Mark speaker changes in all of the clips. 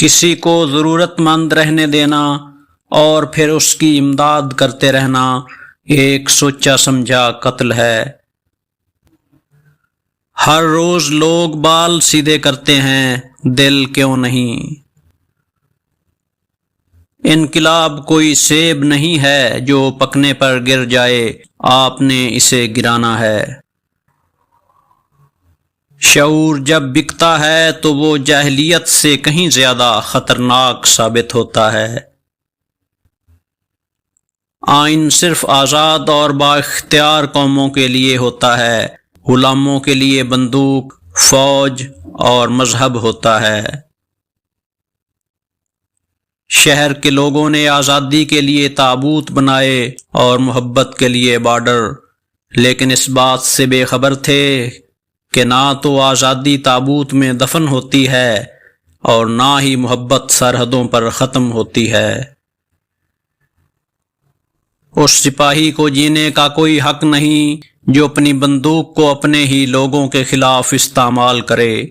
Speaker 1: کسی کو ضرورت مند رہنے دینا اور پھر اس کی امداد کرتے رہنا ایک سوچا سمجھا قتل ہے۔ ہر روز لوگ بال سیدھے کرتے ہیں، دل کیوں نہیں؟ انقلاب کوئی سیب نہیں ہے جو پکنے پر گر جائے، آپ نے اسے گرانا ہے۔ شعور جب بکتا ہے تو وہ جاہلیت سے کہیں زیادہ خطرناک ثابت ہوتا ہے۔ آئین صرف آزاد اور بااختیار قوموں کے لیے ہوتا ہے، غلاموں کے لیے بندوق، فوج اور مذہب ہوتا ہے۔ شہر کے لوگوں نے آزادی کے لیے تابوت بنائے اور محبت کے لیے بارڈر، لیکن اس بات سے بے خبر تھے کہ نہ تو آزادی تابوت میں دفن ہوتی ہے اور نہ ہی محبت سرحدوں پر ختم ہوتی ہے۔ اس سپاہی کو جینے کا کوئی حق نہیں جو اپنی بندوق کو اپنے ہی لوگوں کے خلاف استعمال کرے۔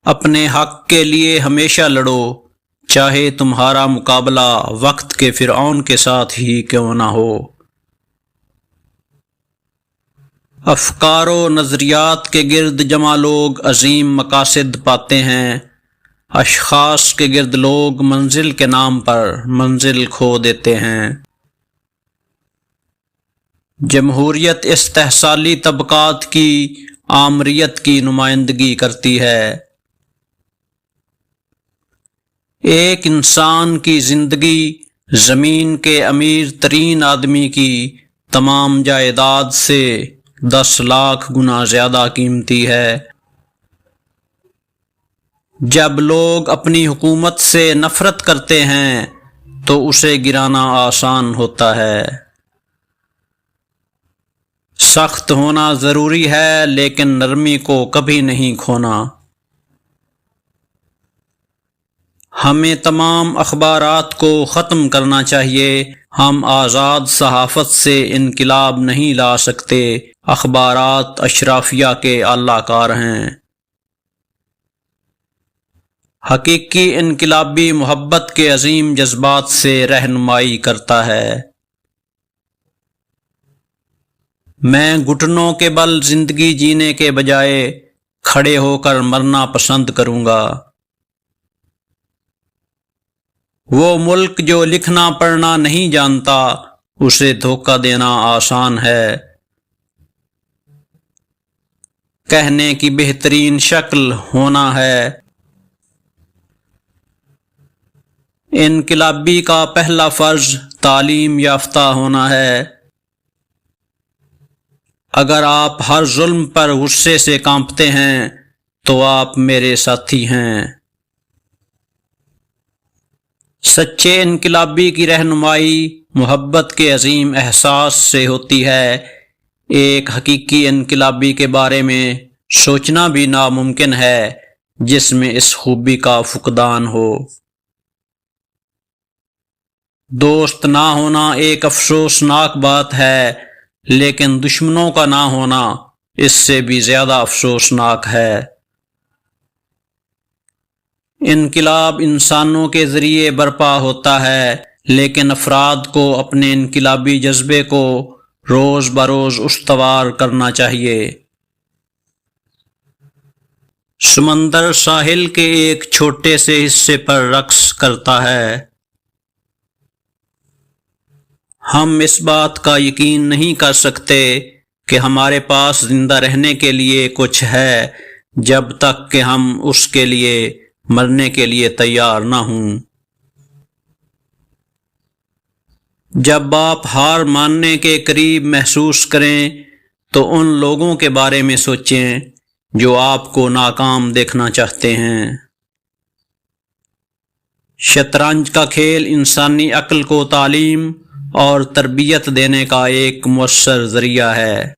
Speaker 1: اپنے حق کے لیے ہمیشہ لڑو، چاہے تمہارا مقابلہ وقت کے فرعون کے ساتھ ہی کیوں نہ ہو۔ افکار و نظریات کے گرد جمع لوگ عظیم مقاصد پاتے ہیں، اشخاص کے گرد لوگ منزل کے نام پر منزل کھو دیتے ہیں۔ جمہوریت استحصالی طبقات کی آمریت کی نمائندگی کرتی ہے۔ ایک انسان کی زندگی زمین کے امیر ترین آدمی کی تمام جائیداد سے 10 لاکھ گنا زیادہ قیمتی ہے۔ جب لوگ اپنی حکومت سے نفرت کرتے ہیں تو اسے گرانا آسان ہوتا ہے۔ سخت ہونا ضروری ہے لیکن نرمی کو کبھی نہیں کھونا۔ ہمیں تمام اخبارات کو ختم کرنا چاہیے۔ ہم آزاد صحافت سے انقلاب نہیں لا سکتے، اخبارات اشرافیہ کے اعلی کار ہیں۔ حقیقی انقلابی محبت کے عظیم جذبات سے رہنمائی کرتا ہے۔ میں گھٹنوں کے بل زندگی جینے کے بجائے کھڑے ہو کر مرنا پسند کروں گا۔ وہ ملک جو لکھنا پڑھنا نہیں جانتا، اسے دھوکہ دینا آسان ہے۔ کہنے کی بہترین شکل ہونا ہے۔ انقلابی کا پہلا فرض تعلیم یافتہ ہونا ہے۔ اگر آپ ہر ظلم پر غصے سے کانپتے ہیں تو آپ میرے ساتھی ہیں۔ سچے انقلابی کی رہنمائی محبت کے عظیم احساس سے ہوتی ہے۔ ایک حقیقی انقلابی کے بارے میں سوچنا بھی ناممکن ہے جس میں اس خوبی کا فقدان ہو۔ دوست نہ ہونا ایک افسوسناک بات ہے، لیکن دشمنوں کا نہ ہونا اس سے بھی زیادہ افسوسناک ہے۔ انقلاب انسانوں کے ذریعے برپا ہوتا ہے، لیکن افراد کو اپنے انقلابی جذبے کو روز بروز استوار کرنا چاہیے۔ سمندر ساحل کے ایک چھوٹے سے حصے پر رقص کرتا ہے۔ ہم اس بات کا یقین نہیں کر سکتے کہ ہمارے پاس زندہ رہنے کے لیے کچھ ہے جب تک کہ ہم اس کے لیے مرنے کے لیے تیار نہ ہوں۔ جب آپ ہار ماننے کے قریب محسوس کریں تو ان لوگوں کے بارے میں سوچیں جو آپ کو ناکام دیکھنا چاہتے ہیں۔ شطرنج کا کھیل انسانی عقل کو تعلیم اور تربیت دینے کا ایک مؤثر ذریعہ ہے۔